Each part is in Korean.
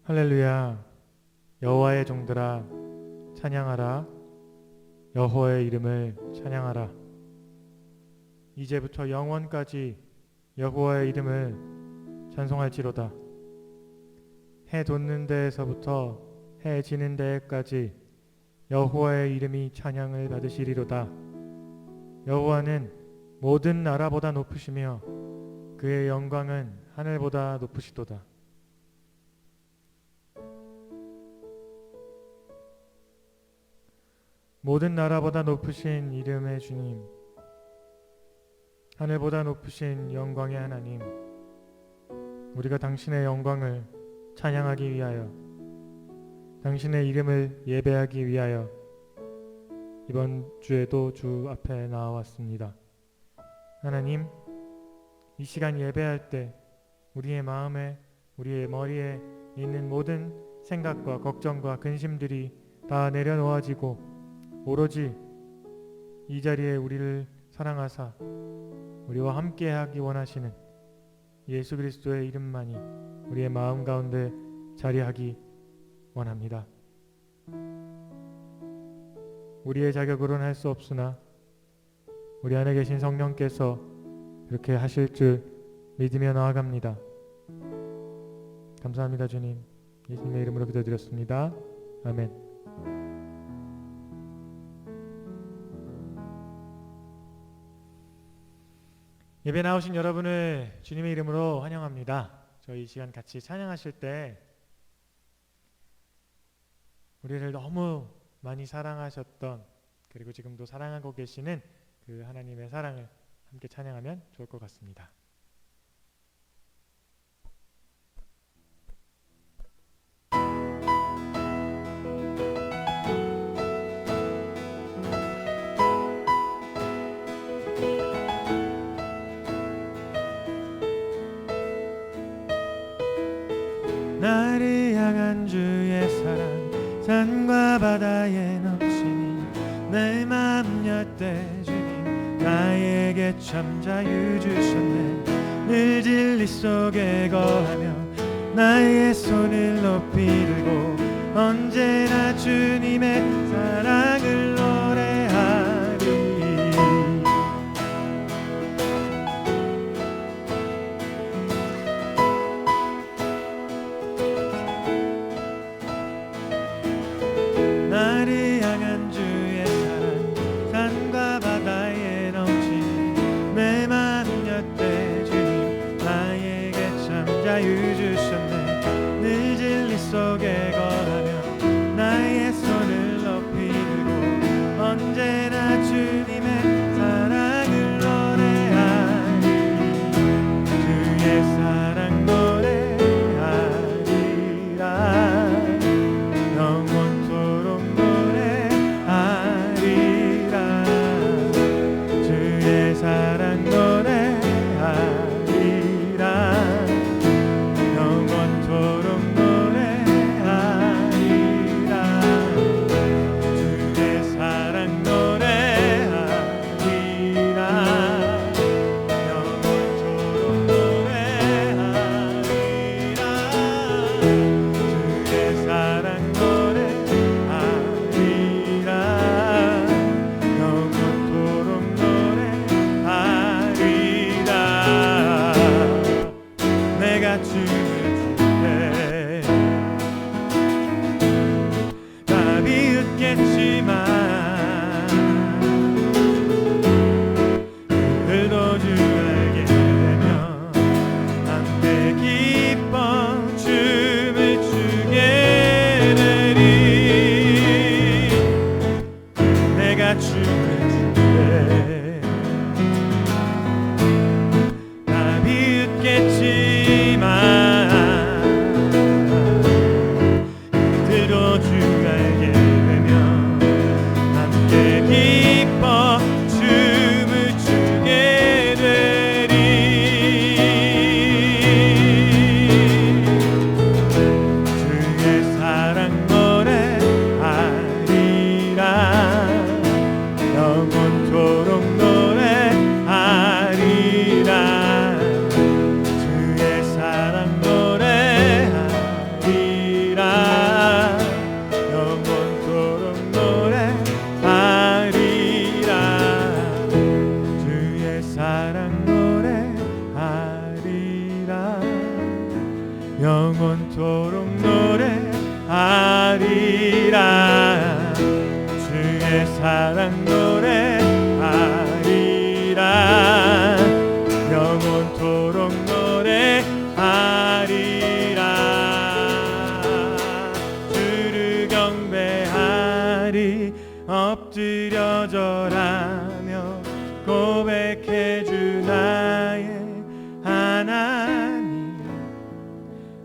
할렐루야. 여호와의 종들아 찬양하라. 여호와의 이름을 찬양하라. 이제부터 영원까지 여호와의 이름을 찬송할지로다. 해 돋는 데에서부터 해 지는 데까지 여호와의 이름이 찬양을 받으시리로다. 여호와는 모든 나라보다 높으시며 그의 영광은 하늘보다 높으시도다. 모든 나라보다 높으신 이름의 주님, 하늘보다 높으신 영광의 하나님, 우리가 당신의 영광을 찬양하기 위하여, 당신의 이름을 예배하기 위하여 이번 주에도 주 앞에 나와왔습니다. 하나님, 이 시간 예배할 때 우리의 마음에, 우리의 머리에 있는 모든 생각과 걱정과 근심들이 다 내려놓아지고 오로지 이 자리에 우리를 사랑하사 우리와 함께하기 원하시는 예수 그리스도의 이름만이 우리의 마음 가운데 자리하기 원합니다. 우리의 자격으로는 할 수 없으나 우리 안에 계신 성령께서 이렇게 하실 줄 믿으며 나아갑니다. 감사합니다. 주님, 예수님의 이름으로 기도드렸습니다. 아멘. 예배 나오신 여러분을 주님의 이름으로 환영합니다. 저희 이 시간 같이 찬양하실 때 우리를 너무 많이 사랑하셨던, 그리고 지금도 사랑하고 계시는 그 하나님의 사랑을 함께 찬양하면 좋을 것 같습니다. 나를 향한 주의 사랑 산과 바다에 넘치니 내 맘 열대 주님 나에게 참 자유 주셨네. 늘 진리 속에 거하며 나의 손을 높이 들고 언제나 주님의 사랑을 노래하리. 나를 향한 주의 사랑 산과 바다에 넘치니 내 맘 열대 주님 나에게 참 자유 주셨네. 늘 진리 속에 거하며 나의 손을 높이 영원토록 노래하리라. 주의 사랑 노래하리라. 영원토록 노래하리라. 주를 경배하리. 엎드려 절하며 고백해주 나의 하나님.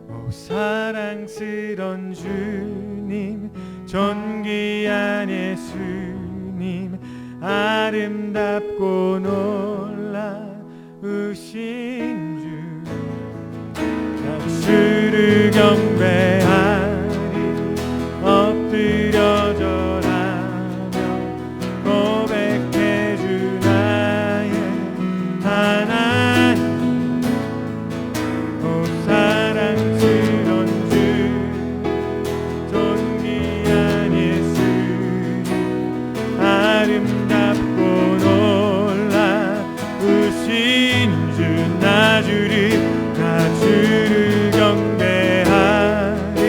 오 사랑스런 주님, 존귀한 예수님, 아름답고 놀라우신 주. 나 주를 경배하리. 엎드려 절하며 고백해주 나의 하나님. 오 사랑스런 주, 존귀한 예수님, 아름답고 놀라우신 주. 나 주를 경배하리.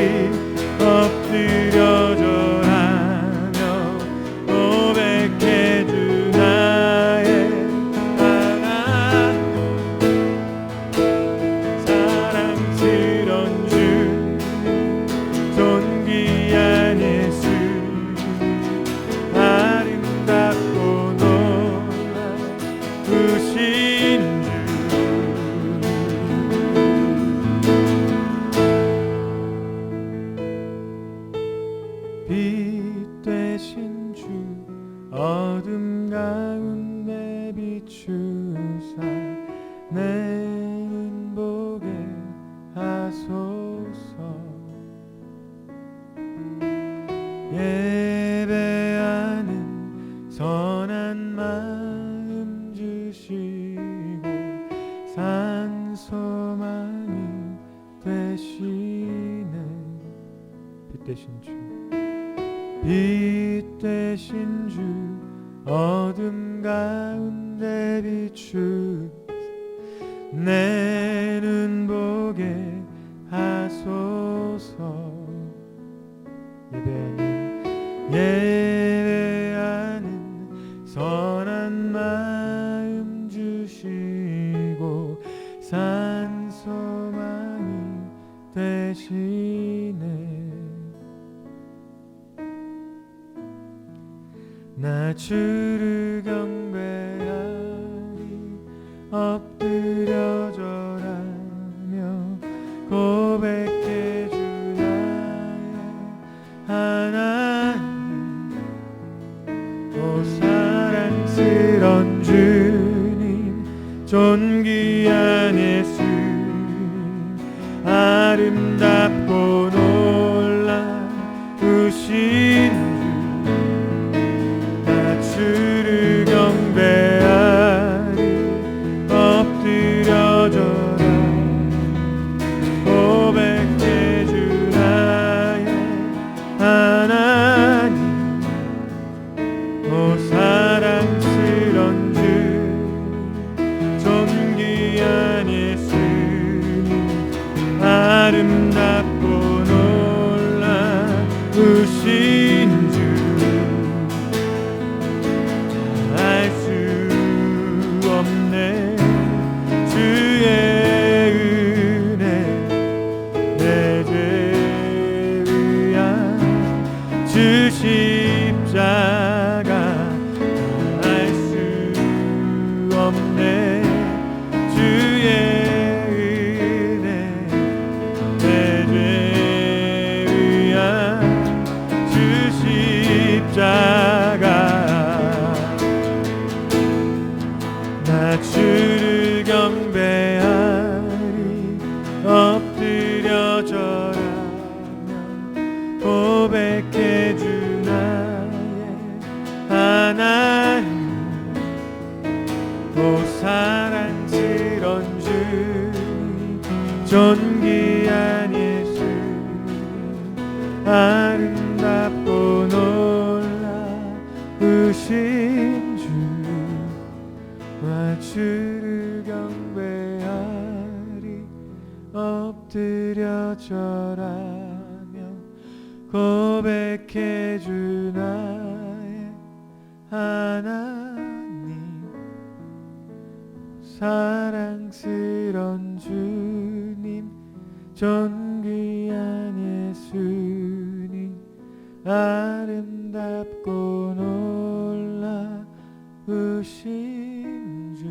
엎드려 절하며 고백해주 나의 하나님. 사랑스런 주, 존귀한 예수, 아름답고 놀라우신 주. 빛 되신 주, 어둠 가운데 비추사 내 눈 보게 하소서. 예배하는 선한 마음 주시고 산소망이 되시네. 빛 되신 주, 빛 되신 주, 어둠 가운데 비추 내 눈 보게 하소서. 예배하는 선한 마음 주시고 산소망이 되시네. 나 주를 경배하리. 엎드려 절하며 고백해주 나의 하나님. 오 사랑스런 주님, 존귀한 예수, 아름답고 놀라우신 주를 경배하리. 엎드려 절하 고백해주 나의 하나님. 오 사랑스런 주, 존귀한 예수님, 아름답고 놀라우신 주. 주의 은혜 내 죄 위한 주 십자가 알 수 없네. 주의 은혜 내 죄 위한 주 십자가. 나 주를 경배하리. 엎드려 절하며 고백해주 나의 하나님. 오 사랑스런 주님, 존귀한 예수, 아름답고 놀라우신 주. 나 주를 경배하리. 엎드려 어쩌라며 고백해 주 나의 하나님, 사랑스런 주님, 존귀한 예수님, 아름답고 놀라우신 주.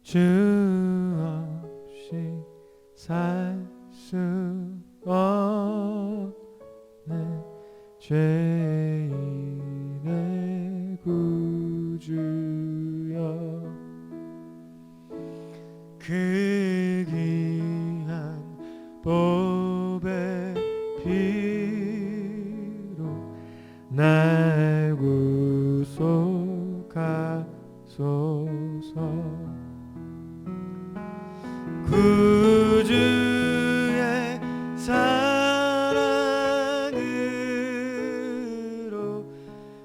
주 없이 살 수 없는 죄인의 구주여, 그 귀한 보배 피로 날 구속하소서. 구주의 사랑으로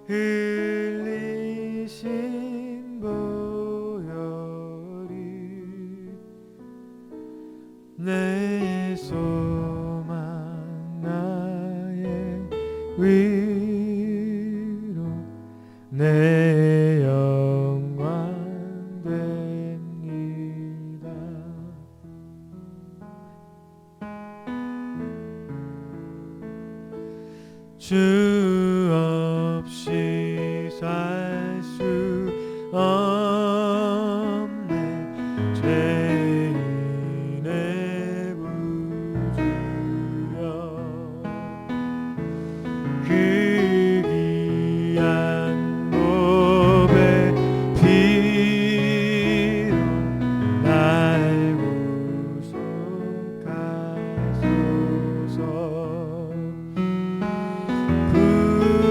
흘리신 보혈이 내 소망, 나의 위로, 내 영광 됩니다. 주 없이 살 수 없네 죄인의 구주여, 그 귀한 보배 피로 날 구속하소서.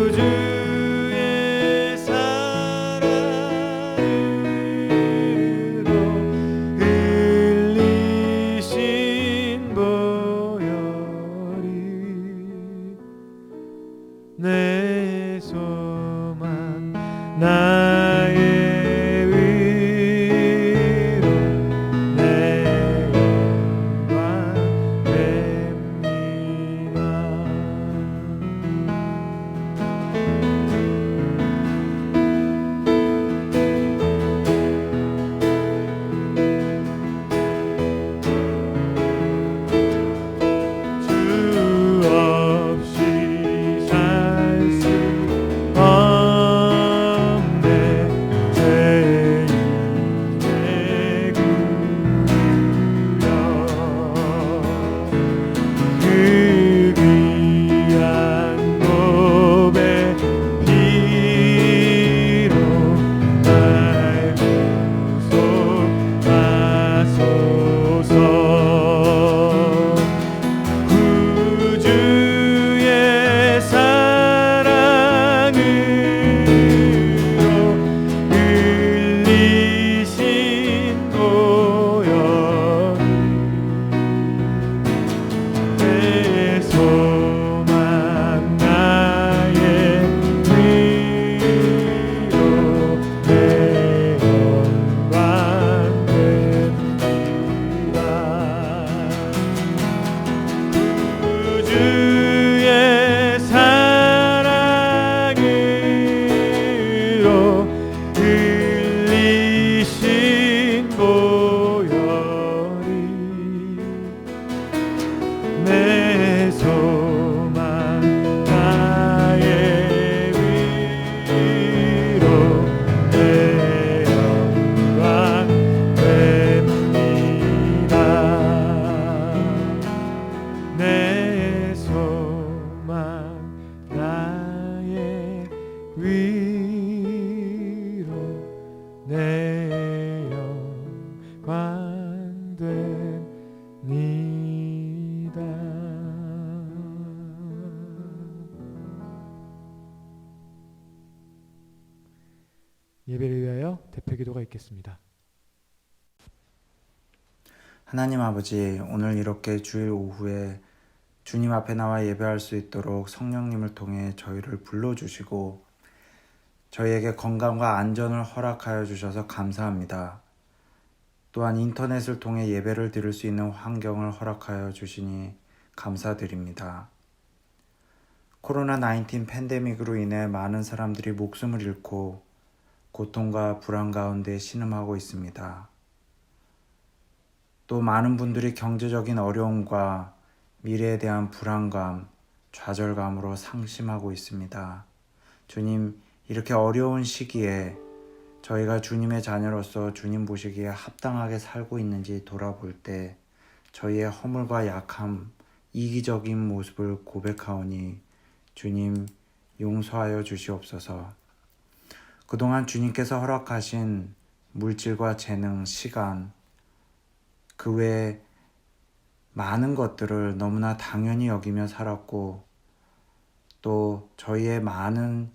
구주의 사랑으로 흘리신 보혈이 내 소망, 나의 위로, 내 영광 됩니다. 주 없이 살 수 없네 죄인의 구주여, 그 귀한 보배 피로 날 구속하소서. 구주의 사랑으로 흘리신 보혈이 내 소망, 나의 위로, 내 영광 됩니다. 구주의 사랑으로 흘리신 보혈이 내 소망, 나의 위로, 내 영광 됩니다. 내 소망, 나의 위로, 예배를 위하여 대표기도가 있겠습니다. 하나님 아버지, 오늘 이렇게 주일 오후에 주님 앞에 나와 예배할 수 있도록 성령님을 통해 저희를 불러주시고 저희에게 건강과 안전을 허락하여 주셔서 감사합니다. 또한 인터넷을 통해 예배를 드릴 수 있는 환경을 허락하여 주시니 감사드립니다. 코로나19 팬데믹으로 인해 많은 사람들이 목숨을 잃고 고통과 불안 가운데 신음하고 있습니다. 또 많은 분들이 경제적인 어려움과 미래에 대한 불안감, 좌절감으로 상심하고 있습니다. 주님, 이렇게 어려운 시기에 저희가 주님의 자녀로서 주님 보시기에 합당하게 살고 있는지 돌아볼 때 저희의 허물과 약함, 이기적인 모습을 고백하오니 주님 용서하여 주시옵소서. 그동안 주님께서 허락하신 물질과 재능, 시간, 그 외에 많은 것들을 너무나 당연히 여기며 살았고 또 저희의 많은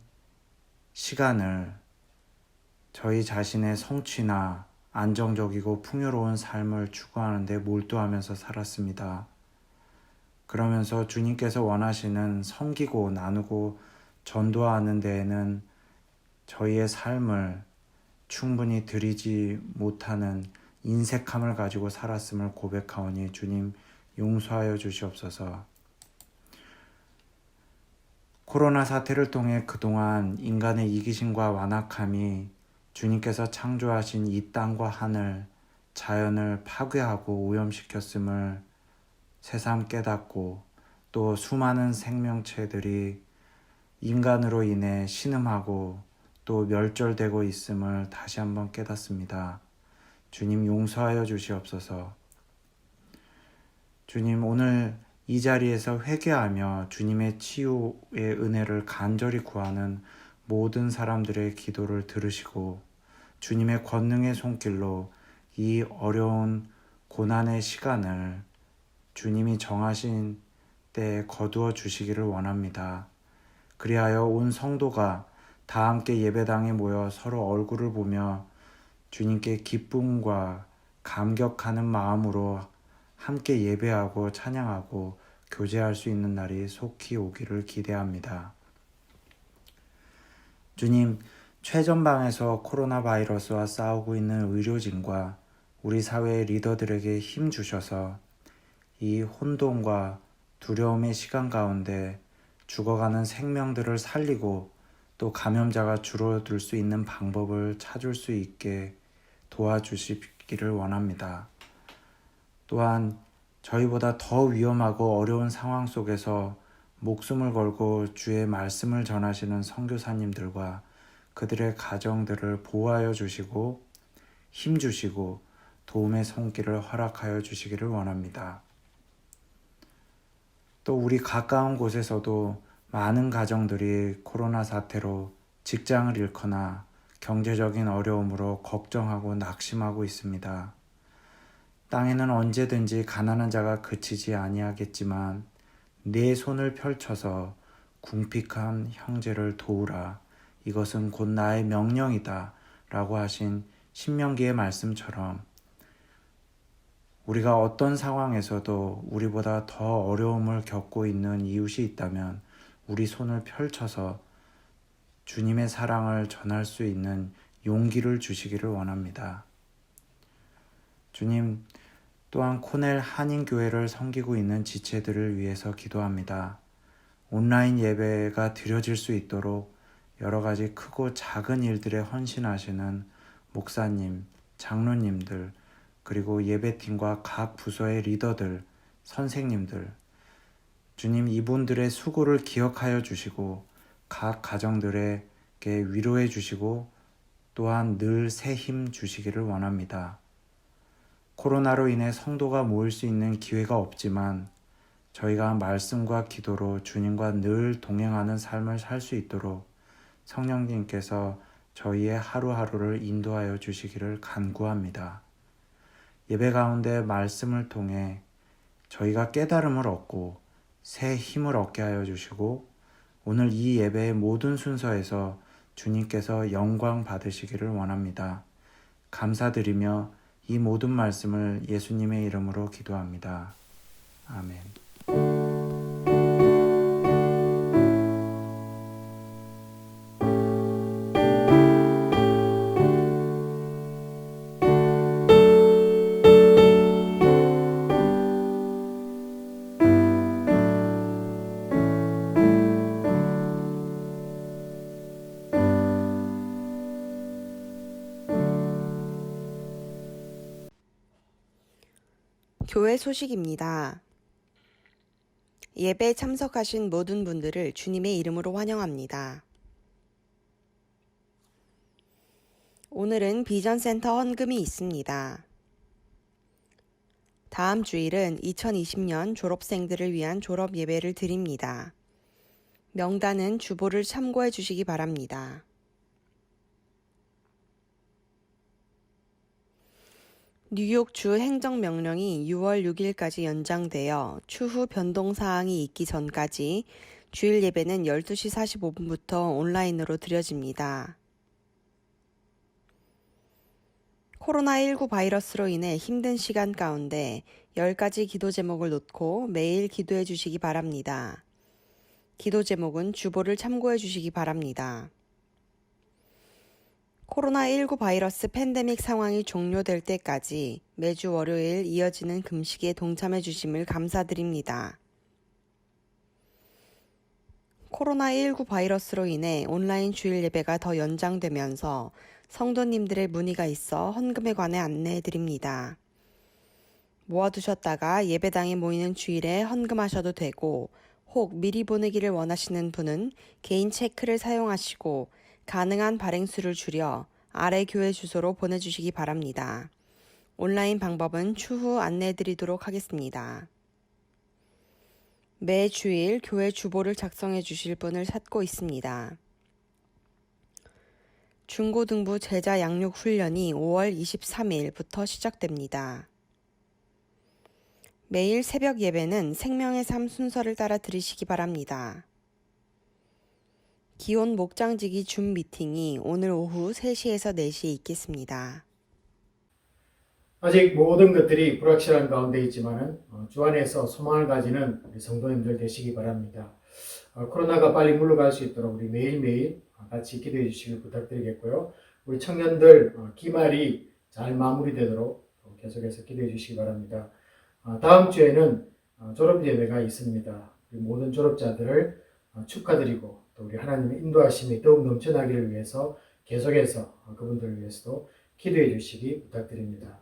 시간을 저희 자신의 성취나 안정적이고 풍요로운 삶을 추구하는 데 몰두하면서 살았습니다. 그러면서 주님께서 원하시는 섬기고 나누고 전도하는 데에는 저희의 삶을 충분히 드리지 못하는 인색함을 가지고 살았음을 고백하오니 주님 용서하여 주시옵소서. 코로나 사태를 통해 그동안 인간의 이기심과 완악함이 주님께서 창조하신 이 땅과 하늘, 자연을 파괴하고 오염시켰음을 새삼 깨닫고 또 수많은 생명체들이 인간으로 인해 신음하고 또 멸절되고 있음을 다시 한번 깨닫습니다. 주님 용서하여 주시옵소서. 주님, 오늘 이 자리에서 회개하며 주님의 치유의 은혜를 간절히 구하는 모든 사람들의 기도를 들으시고 주님의 권능의 손길로 이 어려운 고난의 시간을 주님이 정하신 때에 거두어 주시기를 원합니다. 그리하여 온 성도가 다 함께 예배당에 모여 서로 얼굴을 보며 주님께 기쁨과 감격하는 마음으로 함께 예배하고 찬양하고 교제할 수 있는 날이 속히 오기를 기대합니다. 주님, 최전방에서 코로나 바이러스와 싸우고 있는 의료진과 우리 사회의 리더들에게 힘 주셔서 이 혼돈과 두려움의 시간 가운데 죽어가는 생명들을 살리고 또 감염자가 줄어들 수 있는 방법을 찾을 수 있게 도와주시기를 원합니다. 또한 저희보다 더 위험하고 어려운 상황 속에서 목숨을 걸고 주의 말씀을 전하시는 선교사님들과 그들의 가정들을 보호하여 주시고 힘 주시고 도움의 손길을 허락하여 주시기를 원합니다. 또 우리 가까운 곳에서도 많은 가정들이 코로나 사태로 직장을 잃거나 경제적인 어려움으로 걱정하고 낙심하고 있습니다. 땅에는 언제든지 가난한 자가 그치지 아니하겠지만 네 손을 펼쳐서 궁핍한 형제를 도우라. 이것은 곧 나의 명령이다. 라고 하신 신명기의 말씀처럼 우리가 어떤 상황에서도 우리보다 더 어려움을 겪고 있는 이웃이 있다면 우리 손을 펼쳐서 주님의 사랑을 전할 수 있는 용기를 주시기를 원합니다. 주님, 또한 코넬 한인교회를 섬기고 있는 지체들을 위해서 기도합니다. 온라인 예배가 드려질 수 있도록 여러 가지 크고 작은 일들에 헌신하시는 목사님, 장로님들, 그리고 예배팀과 각 부서의 리더들, 선생님들, 주님 이분들의 수고를 기억하여 주시고 각 가정들에게 위로해 주시고 또한 늘 새 힘 주시기를 원합니다. 코로나로 인해 성도가 모일 수 있는 기회가 없지만 저희가 말씀과 기도로 주님과 늘 동행하는 삶을 살 수 있도록 성령님께서 저희의 하루하루를 인도하여 주시기를 간구합니다. 예배 가운데 말씀을 통해 저희가 깨달음을 얻고 새 힘을 얻게 하여 주시고 오늘 이 예배의 모든 순서에서 주님께서 영광 받으시기를 원합니다. 감사드리며 이 모든 말씀을 예수님의 이름으로 기도합니다. 아멘. 교회 소식입니다. 예배에 참석하신 모든 분들을 주님의 이름으로 환영합니다. 오늘은 비전센터 헌금이 있습니다. 다음 주일은 2020년 졸업생들을 위한 졸업 예배를 드립니다. 명단은 주보를 참고해 주시기 바랍니다. 뉴욕주 행정명령이 6월 6일까지 연장되어 추후 변동사항이 있기 전까지 주일 예배는 12시 45분부터 온라인으로 드려집니다. 코로나19 바이러스로 인해 힘든 시간 가운데 10가지 기도 제목을 놓고 매일 기도해 주시기 바랍니다. 기도 제목은 주보를 참고해 주시기 바랍니다. 코로나19 바이러스 팬데믹 상황이 종료될 때까지 매주 월요일 이어지는 금식에 동참해 주심을 감사드립니다. 코로나19 바이러스로 인해 온라인 주일 예배가 더 연장되면서 성도님들의 문의가 있어 헌금에 관해 안내해 드립니다. 모아두셨다가 예배당에 모이는 주일에 헌금하셔도 되고, 혹 미리 보내기를 원하시는 분은 개인 체크를 사용하시고 가능한 발행수를 줄여 아래 교회 주소로 보내주시기 바랍니다. 온라인 방법은 추후 안내해드리도록 하겠습니다. 매 주일 교회 주보를 작성해 주실 분을 찾고 있습니다. 중고등부 제자 양육 훈련이 5월 23일부터 시작됩니다. 매일 새벽 예배는 생명의 삶 순서를 따라 들으시기 바랍니다. 기온 목장지기 줌 미팅이 오늘 오후 3시에서 4시에 있겠습니다. 아직 모든 것들이 불확실한 가운데 있지만은 주 안에서 소망을 가지는 우리 성도님들 되시기 바랍니다. 코로나가 빨리 물러갈 수 있도록 우리 매일매일 같이 기도해 주시길 부탁드리겠고요. 우리 청년들 기말이 잘 마무리되도록 계속해서 기도해 주시기 바랍니다. 다음 주에는 졸업 예배가 있습니다. 우리 모든 졸업자들을 축하드리고 또 우리 하나님의 인도하심이 더욱 넘쳐나기를 위해서 계속해서 그분들을 위해서도 기도해 주시기 부탁드립니다.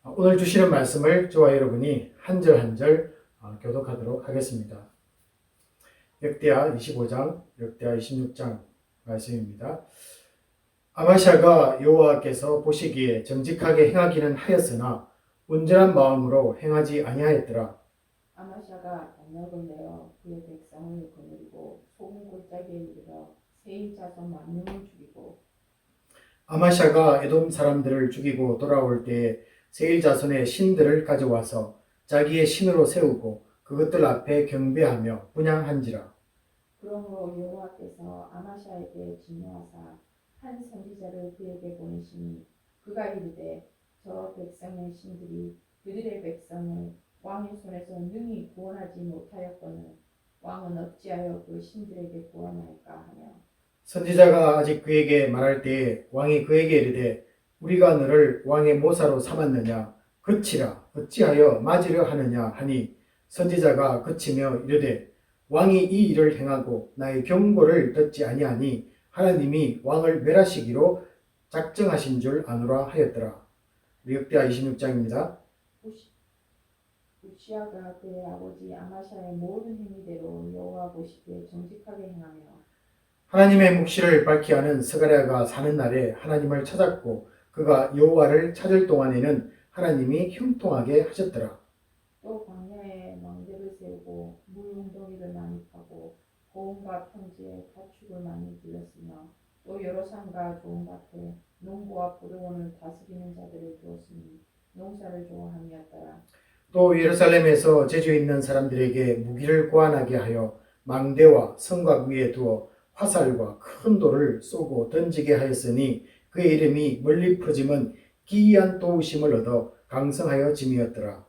오늘 주시는 말씀을 저와 여러분이 한 절 한 절 교독하도록 하겠습니다. 역대하 25장, 역대하 26장 말씀입니다. 아마샤가 여호와께서 보시기에 정직하게 행하기는 하였으나 온전한 마음으로 행하지 아니하였더라. 아마샤가 언약을 내어 그의 백성을 거느리고 소금 골짜기에 이르러 세일 자손 만명을 죽이고 아마샤가 에돔 사람들을 죽이고 돌아올 때에 세일 자손의 신들을 가져와서 자기의 신으로 세우고 그것들 앞에 경배하며 분향한지라. 그러므로 여호와께서 아마샤에게 진노하사 한 선지자를 그에게 보내시니 그가 이르되 저 백성의 신들이 그들의 백성을 왕의 손에서 능히 구원하지 못하였거늘 왕은 어찌하여 그 신들에게 구원할까 하며 선지자가 아직 그에게 말할 때에 왕이 그에게 이르되 우리가 너를 왕의 모사로 삼았느냐 그치라 어찌하여 맞으려 하느냐 하니 선지자가 그치며 이르되 왕이 이 일을 행하고 나의 경고를 듣지 아니하니 하나님이 왕을 멸하시기로 작정하신 줄 아노라 하였더라. 역대하 26장입니다. 우시아가 그의 아버지 아마샤의 모든 행위대로 여호와 보시기에 정직하게 행하며 하나님의 묵시를 밝히 하는 스가랴가 사는 날에 하나님을 찾았고 그가 여호와를 찾을 동안에는 하나님이 형통하게 하셨더라. 또 광야에 망대를 세우고 물 웅덩이를 많이 파고 고음과 평지에 가축을 많이 길렀으며 또 여러 산과 좋은 밭에 농부와 포도원을 다스리는 자들을 두었으니 농사를 좋아함이었더라. 또 예루살렘에서 제주 있는 사람들에게 무기를 고안하게 하여 망대와 성곽 위에 두어 화살과 큰 돌을 쏘고 던지게 하였으니 그의 이름이 멀리 퍼짐은 기이한 도우심을 얻어 강성하여 짐이었더라.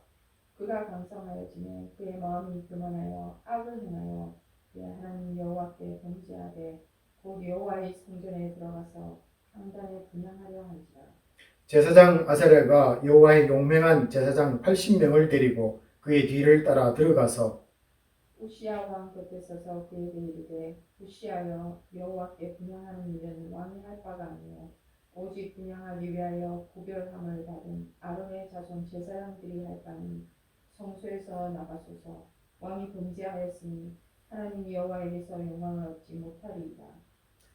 그가 강성하여지매 그의 마음이 교만하여 악을 행하여 그의 하나님 여호와께 범죄하되 곧 여호와의 성전에 들어가서 향단에 분향하려 한지라. 제사장 아사랴가 여호와의 용맹한 제사장 80명을 데리고 그의 뒤를 따라 들어가서 우시야 왕 곁에 서서 그에게 이르되 우시하여 여호와께 분향하는 일은 왕이 할 바가 아니요 오직 분향하기 위하여 구별함을 받은 아론의 자손 제사장들이 할 바니 성소에서 나가소서. 왕이 범죄하였으니 하나님 여호와에게서 영광을 얻지 못하리이다.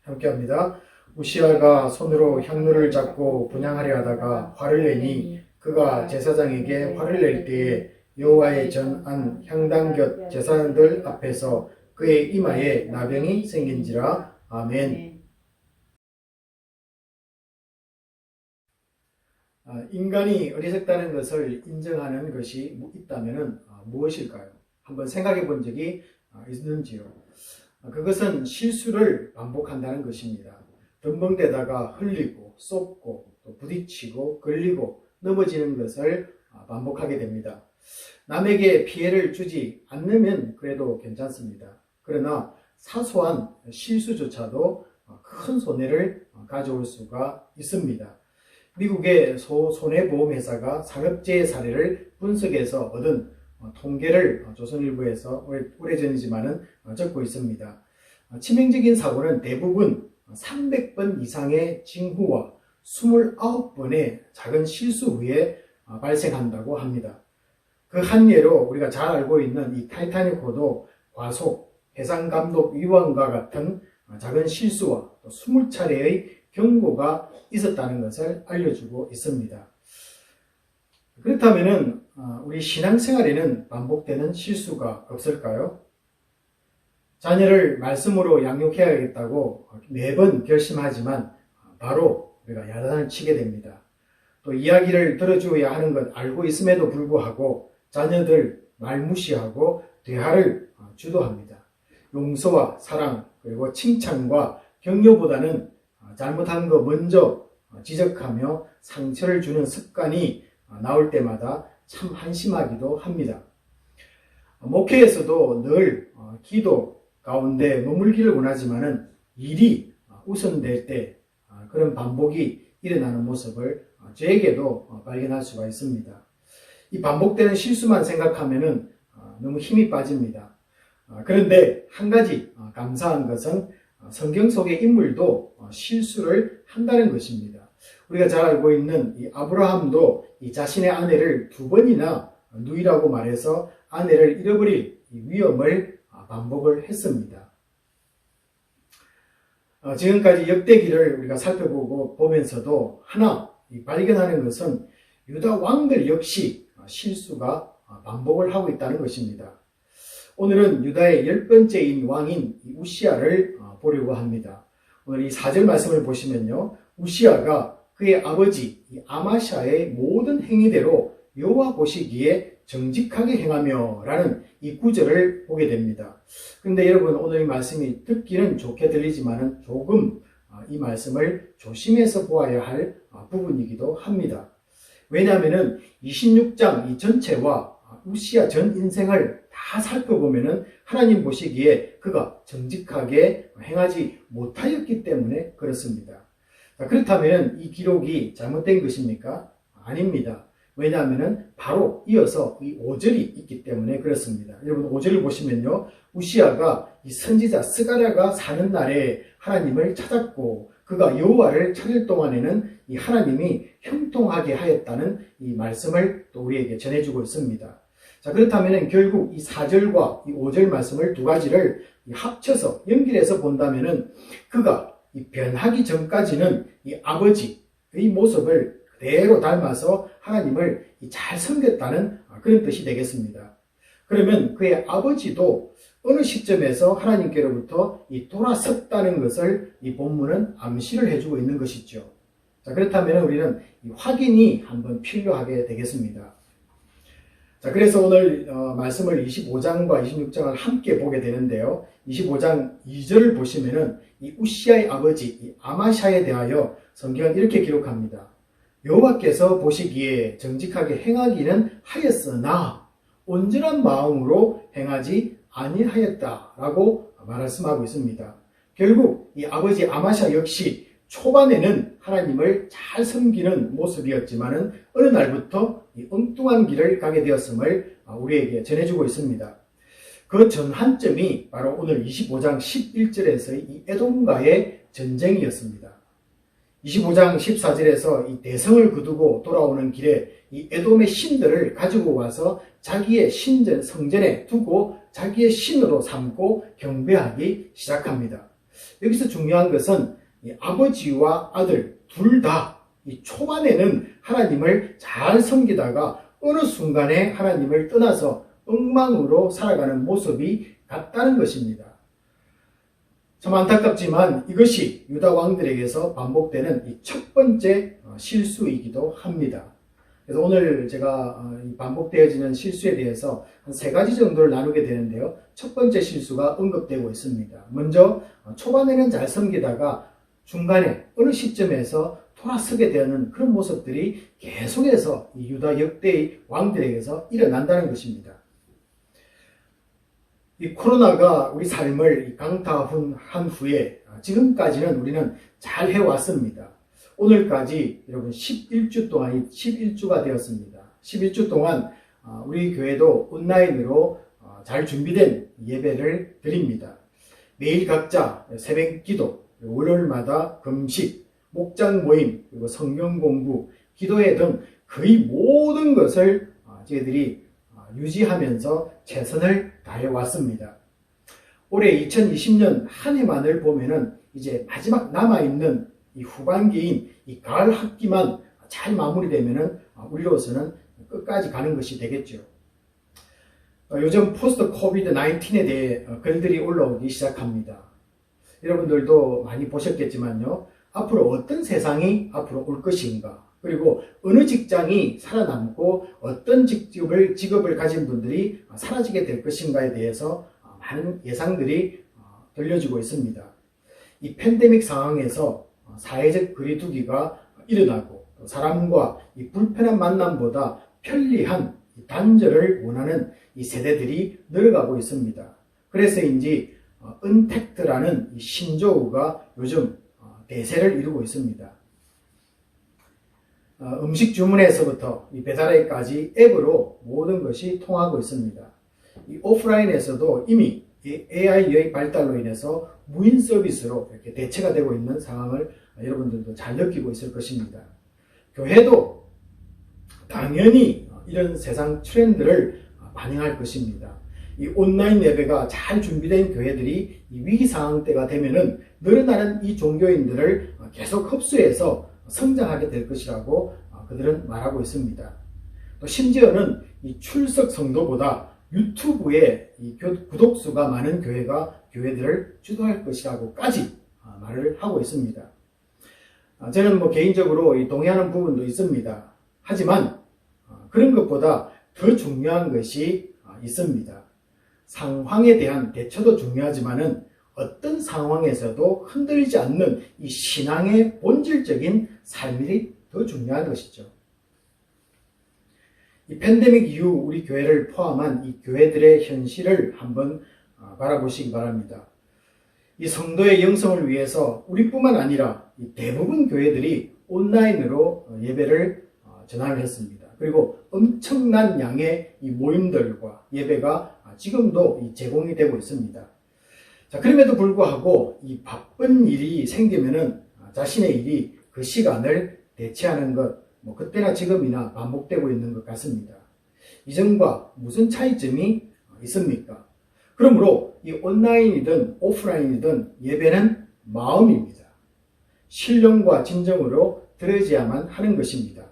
함께합니다. 우시아가 손으로 향로를 잡고 분향하려 하다가 화를 내니 그가 제사장에게 화를 낼 때에 여호와의 전안 향단 곁 제사장들 앞에서 그의 이마에 나병이 생긴지라. 아멘. 인간이 어리석다는 것을 인정하는 것이 있다면 무엇일까요? 한번 생각해 본 적이 있는지요? 그것은 실수를 반복한다는 것입니다. 덤벙대다가 흘리고 쏟고 또 부딪히고 걸리고 넘어지는 것을 반복하게 됩니다. 남에게 피해를 주지 않으면 그래도 괜찮습니다. 그러나 사소한 실수조차도 큰 손해를 가져올 수가 있습니다. 미국의 손해보험회사가 산업재해 사례를 분석해서 얻은 통계를 조선일보에서 오래전이지만은 적고 있습니다. 치명적인 사고는 대부분 300번 이상의 징후와 29번의 작은 실수 후에 발생한다고 합니다. 그 한 예로 우리가 잘 알고 있는 이 타이타닉호도 과속, 해상감독 위반과 같은 작은 실수와 또 20차례의 경고가 있었다는 것을 알려주고 있습니다. 그렇다면 우리 신앙생활에는 반복되는 실수가 없을까요? 자녀를 말씀으로 양육해야겠다고 매번 결심하지만 바로 우리가 야단을 치게 됩니다. 또 이야기를 들어줘야 하는 것 알고 있음에도 불구하고 자녀들 말 무시하고 대화를 주도합니다. 용서와 사랑 그리고 칭찬과 격려보다는 잘못한 거 먼저 지적하며 상처를 주는 습관이 나올 때마다 참 한심하기도 합니다. 목회에서도 늘 기도 가운데 머물기를 원하지만은 일이 우선될 때 그런 반복이 일어나는 모습을 저에게도 발견할 수가 있습니다. 이 반복되는 실수만 생각하면은 너무 힘이 빠집니다. 그런데 한 가지 감사한 것은 성경 속의 인물도 실수를 한다는 것입니다. 우리가 잘 알고 있는 이 아브라함도 이 자신의 아내를 2번이나 누이라고 말해서 아내를 잃어버릴 위험을 반복을 했습니다. 지금까지 역대기를 우리가 살펴보고 보면서도 하나 발견하는 것은 유다 왕들 역시 실수가 반복을 하고 있다는 것입니다. 오늘은 유다의 10번째인 왕인 우시아를 보려고 합니다. 오늘 이 4절 말씀을 보시면요. 우시아가 그의 아버지 아마샤의 모든 행위대로 여호와 보시기에 정직하게 행하며 라는 이 구절을 보게 됩니다. 그런데 여러분 오늘 이 말씀이 듣기는 좋게 들리지만 조금 이 말씀을 조심해서 보아야 할 부분이기도 합니다. 왜냐하면 26장 이 전체와 우시아 전 인생을 다 살펴보면은 하나님 보시기에 그가 정직하게 행하지 못하였기 때문에 그렇습니다. 그렇다면 이 기록이 잘못된 것입니까? 아닙니다. 왜냐하면 바로 이어서 이 5절이 있기 때문에 그렇습니다. 여러분 5절을 보시면요. 우시아가 이 선지자 스가랴가 사는 날에 하나님을 찾았고 그가 여호와를 찾을 동안에는 이 하나님이 형통하게 하였다는 이 말씀을 또 우리에게 전해주고 있습니다. 자, 그렇다면 결국 이 4절과 이 5절 말씀을 두 가지를 합쳐서 연결해서 본다면은 그가 이 변하기 전까지는 이 아버지의 모습을 그대로 닮아서 하나님을 잘 섬겼다는 그런 뜻이 되겠습니다. 그러면 그의 아버지도 어느 시점에서 하나님께로부터 돌아섰다는 것을 이 본문은 암시를 해주고 있는 것이죠. 자, 그렇다면 우리는 이 확인이 한번 필요하게 되겠습니다. 자, 그래서 오늘 말씀을 25장과 26장을 함께 보게 되는데요. 25장 2절을 보시면은 이 우시아의 아버지 이 아마샤에 대하여 성경은 이렇게 기록합니다. 여호와께서 보시기에 정직하게 행하기는 하였으나 온전한 마음으로 행하지 아니하였다라고 말씀하고 있습니다. 결국 이 아버지 아마샤 역시 초반에는 하나님을 잘 섬기는 모습이었지만은 어느 날부터 이 엉뚱한 길을 가게 되었음을 우리에게 전해주고 있습니다. 그 전환점이 바로 오늘 25장 11절에서의 이 에돔과의 전쟁이었습니다. 25장 14절에서 이 대성을 거두고 돌아오는 길에 이 에돔의 신들을 가지고 와서 자기의 성전에 두고 자기의 신으로 삼고 경배하기 시작합니다. 여기서 중요한 것은 이 아버지와 아들 둘 다 이 초반에는 하나님을 잘 섬기다가 어느 순간에 하나님을 떠나서 엉망으로 살아가는 모습이 같다는 것입니다. 참 안타깝지만 이것이 유다 왕들에게서 반복되는 이 첫 번째 실수이기도 합니다. 그래서 오늘 제가 반복되어지는 실수에 대해서 한 3가지 정도를 나누게 되는데요. 첫 번째 실수가 언급되고 있습니다. 먼저 초반에는 잘 섬기다가 중간에 어느 시점에서 돌아서게 되는 그런 모습들이 계속해서 이 유다 역대의 왕들에게서 일어난다는 것입니다. 이 코로나가 우리 삶을 강타한 후에 지금까지는 우리는 잘 해왔습니다. 오늘까지 여러분 11주 동안이 11주가 되었습니다. 11주 동안 우리 교회도 온라인으로 잘 준비된 예배를 드립니다. 매일 각자 새벽 기도, 월요일마다 금식, 목장 모임, 그리고 성경 공부, 기도회 등 거의 모든 것을 저희들이 유지하면서 최선을 다해 왔습니다. 올해 2020년 한 해만을 보면은 이제 마지막 남아있는 이 후반기인 이 가을 학기만 잘 마무리되면은 우리로서는 끝까지 가는 것이 되겠죠. 요즘 포스트 코비드 19에 대해 글들이 올라오기 시작합니다. 여러분들도 많이 보셨겠지만요. 앞으로 어떤 세상이 앞으로 올 것인가, 그리고 어느 직장이 살아남고 어떤 직업을 가진 분들이 사라지게 될 것인가에 대해서 많은 예상들이 들려지고 있습니다. 이 팬데믹 상황에서 사회적 거리두기가 일어나고 사람과 이 불편한 만남보다 편리한 단절을 원하는 이 세대들이 늘어가고 있습니다. 그래서인지 은택트라는 이 신조어가 요즘 대세를 이루고 있습니다. 음식 주문에서부터 이 배달에까지 앱으로 모든 것이 통하고 있습니다. 이 오프라인에서도 이미 AI의 발달로 인해서 무인 서비스로 이렇게 대체가 되고 있는 상황을 여러분들도 잘 느끼고 있을 것입니다. 교회도 당연히 이런 세상 트렌드를 반영할 것입니다. 이 온라인 예배가 잘 준비된 교회들이 이 위기 상황 때가 되면은 늘어나는 이 종교인들을 계속 흡수해서 성장하게 될 것이라고 그들은 말하고 있습니다. 또 심지어는 이 출석 성도보다 유튜브에 이 구독수가 많은 교회들을 주도할 것이라고까지 말을 하고 있습니다. 저는 개인적으로 동의하는 부분도 있습니다. 하지만 그런 것보다 더 중요한 것이 있습니다. 상황에 대한 대처도 중요하지만은 어떤 상황에서도 흔들리지 않는 이 신앙의 본질적인 삶이 더 중요한 것이죠. 이 팬데믹 이후 우리 교회를 포함한 이 교회들의 현실을 한번 바라보시기 바랍니다. 이 성도의 영성을 위해서 우리뿐만 아니라 이 대부분 교회들이 온라인으로 예배를 전환을 했습니다. 그리고 엄청난 양의 이 모임들과 예배가 지금도 제공이 되고 있습니다. 자, 그럼에도 불구하고 이 바쁜 일이 생기면은 자신의 일이 그 시간을 대체하는 것, 그때나 지금이나 반복되고 있는 것 같습니다. 이전과 무슨 차이점이 있습니까? 그러므로 이 온라인이든 오프라인이든 예배는 마음입니다. 신령과 진정으로 드려야만 하는 것입니다.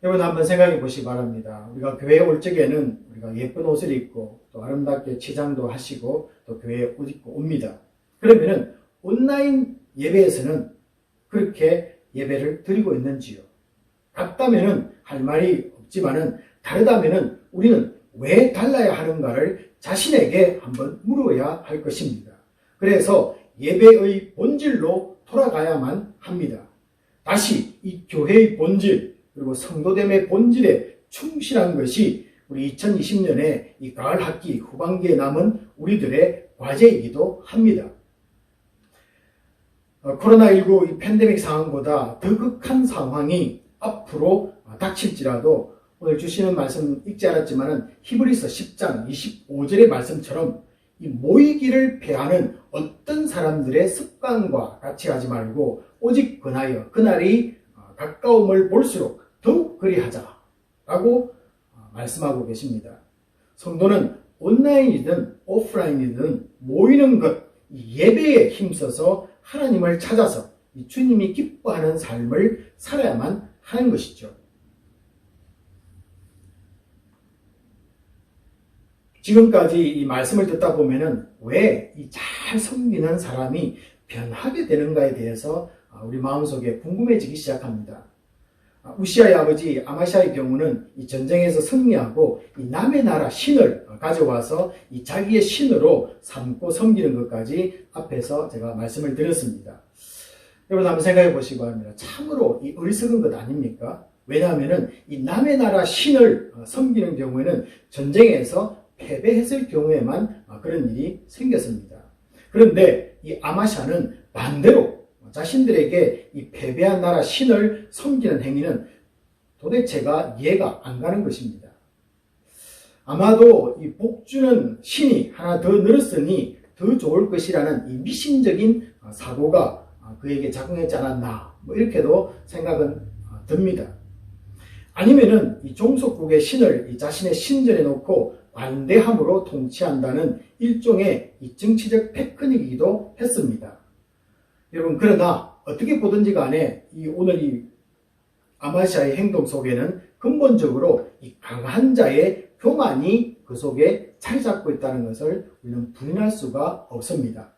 여러분 한번 생각해 보시기 바랍니다. 우리가 교회에 올 적에는 우리가 예쁜 옷을 입고 또 아름답게 치장도 하시고 또 교회에 옷 입고 옵니다. 그러면은 온라인 예배에서는 그렇게 예배를 드리고 있는지요? 같다면은 할 말이 있지만은 다르다면은 우리는 왜 달라야 하는가를 자신에게 한번 물어야 할 것입니다. 그래서 예배의 본질로 돌아가야만 합니다. 다시 이 교회의 본질 그리고 성도됨의 본질에 충실한 것이 우리 2020년에 이 가을 학기 후반기에 남은 우리들의 과제이기도 합니다. 코로나19 이 팬데믹 상황보다 더 극한 상황이 앞으로 닥칠지라도 오늘 주시는 말씀 읽지 않았지만은 히브리서 10장 25절의 말씀처럼 이 모이기를 패하는 어떤 사람들의 습관과 같이 하지 말고 오직 근하여 그날이 가까움을 볼수록 더욱 그리하자라고 말씀하고 계십니다. 성도는 온라인이든 오프라인이든 모이는 것, 예배에 힘써서 하나님을 찾아서 주님이 기뻐하는 삶을 살아야만 하는 것이죠. 지금까지 이 말씀을 듣다 보면은 왜 이 잘 섬기는 사람이 변하게 되는가에 대해서 우리 마음속에 궁금해지기 시작합니다. 우시아의 아버지 아마샤의 경우는 이 전쟁에서 승리하고 이 남의 나라 신을 가져와서 이 자기의 신으로 삼고 섬기는 것까지 앞에서 제가 말씀을 드렸습니다. 여러분 한번 생각해 보시기 바랍니다. 참으로 이 어리석은 것 아닙니까? 왜냐하면은 이 남의 나라 신을 섬기는 경우에는 전쟁에서 패배했을 경우에만 그런 일이 생겼습니다. 그런데 이 아마샤는 반대로 자신들에게 이 패배한 나라 신을 섬기는 행위는 도대체가 이해가 안 가는 것입니다. 아마도 이 복주는 신이 하나 더 늘었으니 더 좋을 것이라는 이 미신적인 사고가 그에게 작용했지 않았나 이렇게도 생각은 듭니다. 아니면은 이 종속국의 신을 이 자신의 신전에 놓고 관대함으로 통치한다는 일종의 이 정치적 테크닉이기도 했습니다. 여러분 그러나 어떻게 보든지 간에 오늘 이 아마샤의 행동 속에는 근본적으로 이 강한 자의 교만이 그 속에 자리 잡고 있다는 것을 우리는 부인할 수가 없습니다.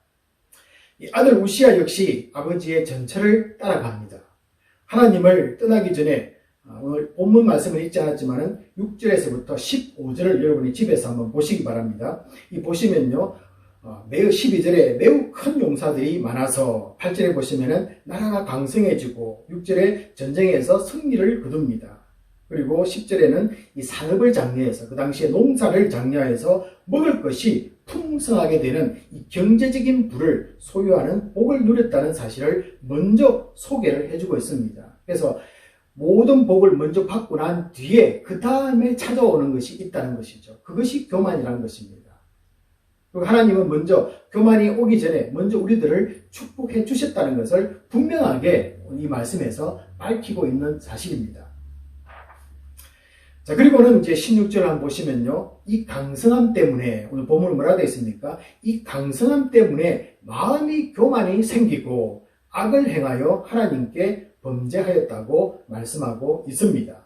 이 아들 우시아 역시 아버지의 전철을 따라갑니다. 하나님을 떠나기 전에 오늘 본문 말씀을 읽지 않았지만은 6절에서부터 15절을 여러분이 집에서 한번 보시기 바랍니다. 이 보시면요, 매우 12절에 매우 큰 용사들이 많아서 8절에 보시면은 나라가 강성해지고 6절에 전쟁에서 승리를 거둡니다. 그리고 10절에는 이 산업을 장려해서 그 당시에 농사를 장려해서 먹을 것이 풍성하게 되는 이 경제적인 부를 소유하는 복을 누렸다는 사실을 먼저 소개를 해주고 있습니다. 그래서 모든 복을 먼저 받고 난 뒤에 그 다음에 찾아오는 것이 있다는 것이죠. 그것이 교만이라는 것입니다. 그리고 하나님은 먼저 교만이 오기 전에 먼저 우리들을 축복해 주셨다는 것을 분명하게 이 말씀에서 밝히고 있는 사실입니다. 자, 그리고는 이제 16절 한번 보시면요. 이 강성함 때문에, 오늘 본문은 뭐라 되어 있습니까? 이 강성함 때문에 마음이 교만이 생기고 악을 행하여 하나님께 범죄하였다고 말씀하고 있습니다.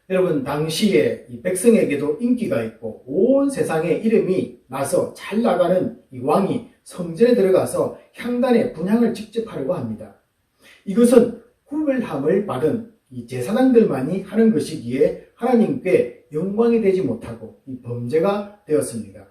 여러분, 당시에 이 백성에게도 인기가 있고 온 세상에 이름이 나서 잘 나가는 이 왕이 성전에 들어가서 향단에 분향을 직접 하려고 합니다. 이것은 구별함을 받은 이 제사장들만이 하는 것이기에 하나님께 영광이 되지 못하고 이 범죄가 되었습니다.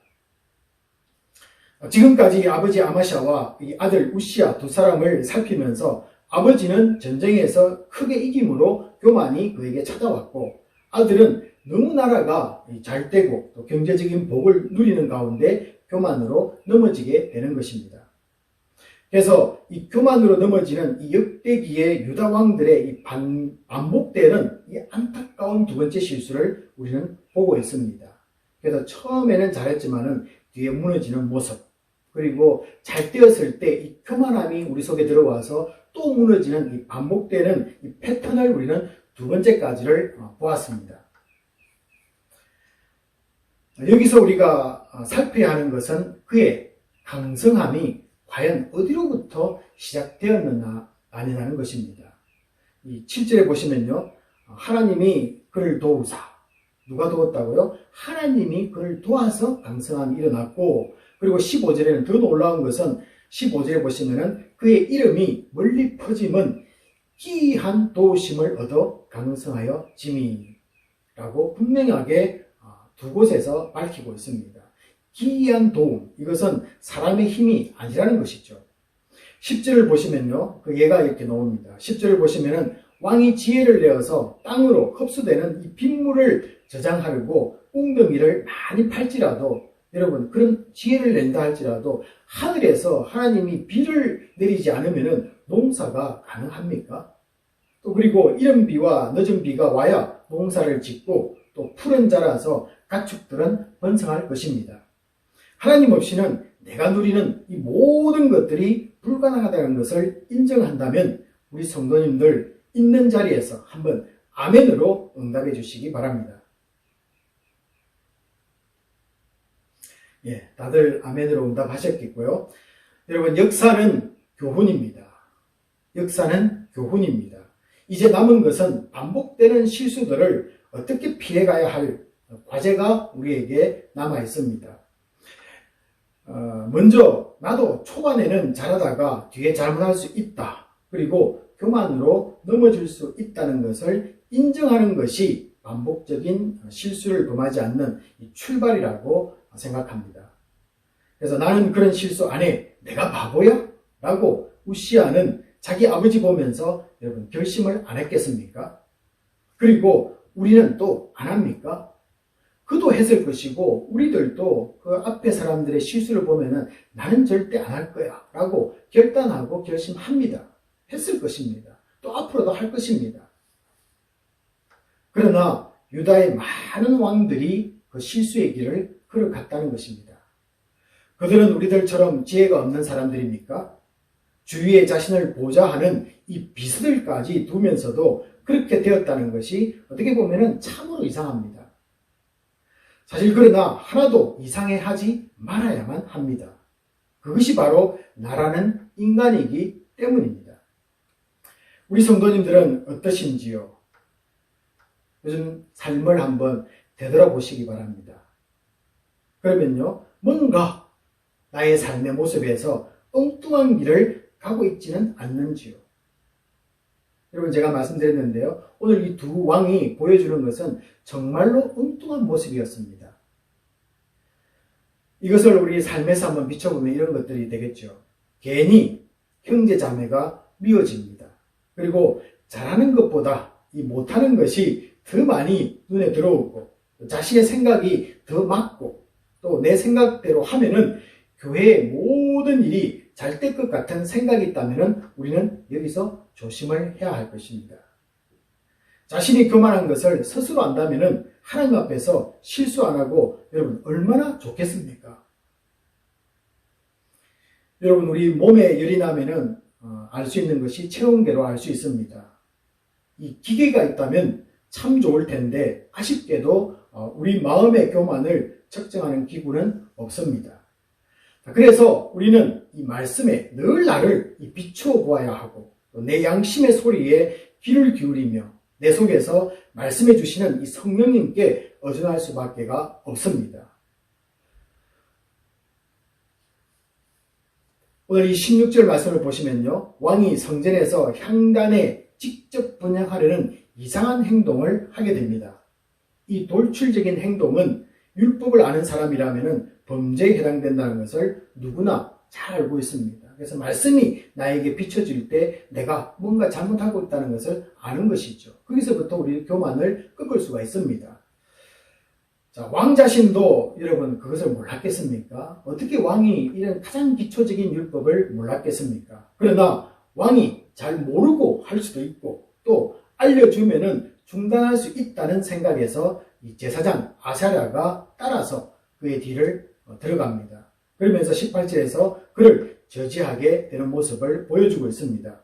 지금까지 아버지 아마샤와 이 아들 우시아 두 사람을 살피면서 아버지는 전쟁에서 크게 이김으로 교만이 그에게 찾아왔고 아들은 너무 나라가 잘 되고 또 경제적인 복을 누리는 가운데 교만으로 넘어지게 되는 것입니다. 그래서 이 교만으로 넘어지는 이 역대기의 유다 왕들의 이 반복되는 이 안타까운 두 번째 실수를 우리는 보고 있습니다. 그래서 처음에는 잘했지만은 뒤에 무너지는 모습, 그리고 잘 되었을 때 이 교만함이 우리 속에 들어와서 또 무너지는 이 반복되는 이 패턴을 우리는 두 번째까지를 보았습니다. 여기서 우리가 살펴야 하는 것은 그의 강성함이 과연 어디로부터 시작되었느냐 아니냐는 것입니다. 이 7절에 보시면요. 하나님이 그를 도우사. 누가 도웠다고요? 하나님이 그를 도와서 강성함이 일어났고, 그리고 15절에는 더 놀라운 것은 15절에 보시면은 그의 이름이 멀리 퍼짐은 기이한 도우심을 얻어 강성하여 짐이. 라고 분명하게 두 곳에서 밝히고 있습니다. 기이한 도움, 이것은 사람의 힘이 아니라는 것이죠. 10절을 보시면요, 그 예가 이렇게 나옵니다. 10절을 보시면은 왕이 지혜를 내어서 땅으로 흡수되는 이 빗물을 저장하려고 웅덩이를 많이 팔지라도, 여러분, 그런 지혜를 낸다 할지라도 하늘에서 하나님이 비를 내리지 않으면은 농사가 가능합니까? 또 그리고 이른 비와 늦은 비가 와야 농사를 짓고 또 풀은 자라서 가축들은 번성할 것입니다. 하나님 없이는 내가 누리는 이 모든 것들이 불가능하다는 것을 인정한다면 우리 성도님들 있는 자리에서 한번 아멘으로 응답해 주시기 바랍니다. 예, 다들 아멘으로 응답하셨겠고요. 여러분, 역사는 교훈입니다. 역사는 교훈입니다. 이제 남은 것은 반복되는 실수들을 어떻게 피해가야 할 과제가 우리에게 남아 있습니다. 먼저 나도 초반에는 잘하다가 뒤에 잘못할 수 있다. 그리고 교만으로 넘어질 수 있다는 것을 인정하는 것이 반복적인 실수를 범하지 않는 출발이라고 생각합니다. 그래서 나는 그런 실수 안 해. 내가 바보야? 라고 우시하는 자기 아버지 보면서 여러분 결심을 안 했겠습니까? 그리고 우리는 또 안 합니까? 그도 했을 것이고 우리들도 그 앞에 사람들의 실수를 보면은 나는 절대 안 할 거야 라고 결단하고 결심합니다. 했을 것입니다. 또 앞으로도 할 것입니다. 그러나 유다의 많은 왕들이 그 실수의 길을 걸어갔다는 것입니다. 그들은 우리들처럼 지혜가 없는 사람들입니까? 주위에 자신을 보좌하는 이 비서들까지 두면서도 그렇게 되었다는 것이 어떻게 보면 참으로 이상합니다. 사실 그러나 하나도 이상해하지 말아야만 합니다. 그것이 바로 나라는 인간이기 때문입니다. 우리 성도님들은 어떠신지요? 요즘 삶을 한번 되돌아보시기 바랍니다. 그러면요, 뭔가 나의 삶의 모습에서 엉뚱한 길을 가고 있지는 않는지요? 여러분, 제가 말씀드렸는데요, 오늘 이 두 왕이 보여주는 것은 정말로 엉뚱한 모습이었습니다. 이것을 우리 삶에서 한번 비춰보면 이런 것들이 되겠죠. 괜히 형제 자매가 미워집니다. 그리고 잘하는 것보다 이 못하는 것이 더 많이 눈에 들어오고, 자신의 생각이 더 맞고, 또 내 생각대로 하면은 교회의 모든 일이 잘 될 것 같은 생각이 있다면 우리는 여기서 조심을 해야 할 것입니다. 자신이 교만한 것을 스스로 안다면 하나님 앞에서 실수 안 하고 여러분 얼마나 좋겠습니까? 여러분, 우리 몸에 열이 나면은 알 수 있는 것이 체온계로 알 수 있습니다. 이 기계가 있다면 참 좋을 텐데 아쉽게도 우리 마음의 교만을 측정하는 기구는 없습니다. 그래서 우리는 이 말씀에 늘 나를 비춰보아야 하고 내 양심의 소리에 귀를 기울이며 내 속에서 말씀해 주시는 이 성령님께 의존할 수밖에 없습니다. 오늘 이 16절 말씀을 보시면요, 왕이 성전에서 향단에 직접 분향하려는 이상한 행동을 하게 됩니다. 이 돌출적인 행동은 율법을 아는 사람이라면 범죄에 해당된다는 것을 누구나 잘 알고 있습니다. 그래서 말씀이 나에게 비춰질 때 내가 뭔가 잘못하고 있다는 것을 아는 것이죠. 거기서부터 우리 교만을 꺾을 수가 있습니다. 자, 왕 자신도 여러분 그것을 몰랐겠습니까? 어떻게 왕이 이런 가장 기초적인 율법을 몰랐겠습니까? 그러나 왕이 잘 모르고 할 수도 있고 또 알려주면은 중단할 수 있다는 생각에서 이 제사장 아사랴가 따라서 그의 뒤를 들어갑니다. 그러면서 18절에서 그를 저지하게 되는 모습을 보여주고 있습니다.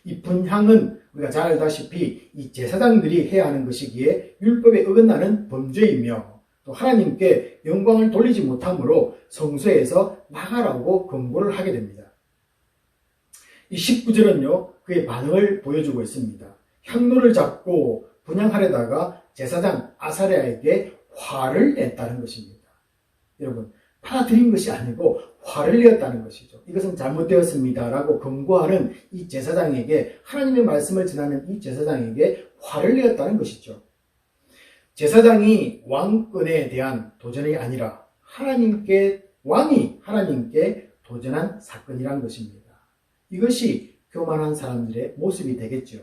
이 분향은 우리가 잘 알다시피 이 제사장들이 해야 하는 것이기에 율법에 어긋나는 범죄이며 또 하나님께 영광을 돌리지 못함으로 성소에서 나가라고 권고를 하게 됩니다. 이 19절은요, 그의 반응을 보여주고 있습니다. 향로를 잡고 분향하려다가 제사장 아사랴에게 화를 냈다는 것입니다. 여러분, 받아들인 것이 아니고 화를 내었다는 것이죠. 이것은 잘못되었습니다 라고 권고하는 이 제사장에게, 하나님의 말씀을 전하는 이 제사장에게 화를 내었다는 것이죠. 제사장이 왕권에 대한 도전이 아니라 왕이 하나님께 도전한 사건이란 것입니다. 이것이 교만한 사람들의 모습이 되겠죠.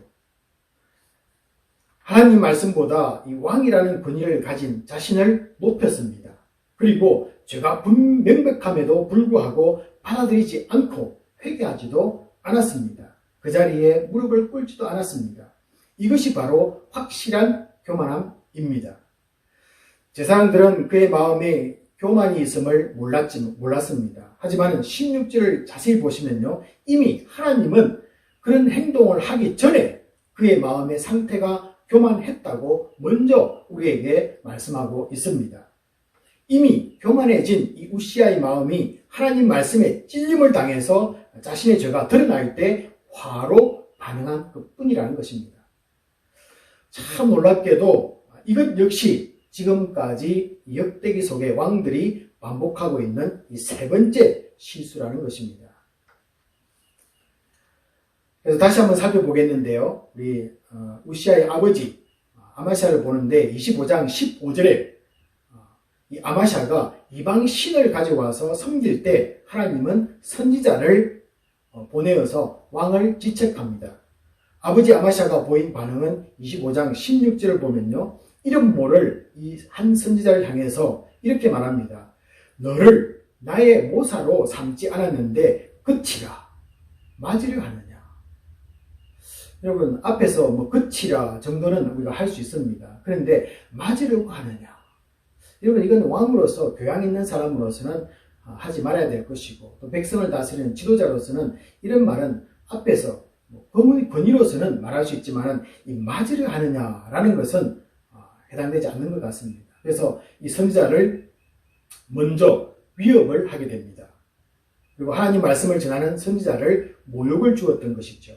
하나님 말씀보다 이 왕이라는 권위를 가진 자신을 높였습니다. 그리고 죄가 명백함에도 불구하고 받아들이지 않고 회개하지도 않았습니다. 그 자리에 무릎을 꿇지도 않았습니다. 이것이 바로 확실한 교만함입니다. 제사장들은 그의 마음에 교만이 있음을 몰랐습니다. 하지만 16절을 자세히 보시면요, 이미 하나님은 그런 행동을 하기 전에 그의 마음의 상태가 교만했다고 먼저 우리에게 말씀하고 있습니다. 이미 교만해진 이 우시아의 마음이 하나님 말씀에 찔림을 당해서 자신의 죄가 드러날 때 화로 반응한 것뿐이라는 것입니다. 참 놀랍게도 이것 역시 지금까지 역대기 속의 왕들이 반복하고 있는 이 세 번째 실수라는 것입니다. 그래서 다시 한번 살펴보겠는데요. 우리 우시아의 아버지 아마샤를 보는데 25장 15절에 이 아마샤가 이방 신을 가져와서 섬길 때 하나님은 선지자를 보내어서 왕을 지책합니다. 아버지 아마샤가 보인 반응은 25장 16절을 보면요, 이름 모를 이 한 선지자를 향해서 이렇게 말합니다. 너를 나의 모사로 삼지 않았는데 그치라 맞으려 하느냐. 여러분, 앞에서 뭐 그치라 정도는 우리가 할 수 있습니다. 그런데 맞으려고 하느냐. 여러분, 이건 왕으로서, 교양 있는 사람으로서는 하지 말아야 될 것이고, 또 백성을 다스리는 지도자로서는 이런 말은 앞에서 권위로서는 말할 수 있지만 이 맞으려 하느냐라는 것은 해당되지 않는 것 같습니다. 그래서 이 선지자를 먼저 위협을 하게 됩니다. 그리고 하나님 말씀을 전하는 선지자를 모욕을 주었던 것이죠.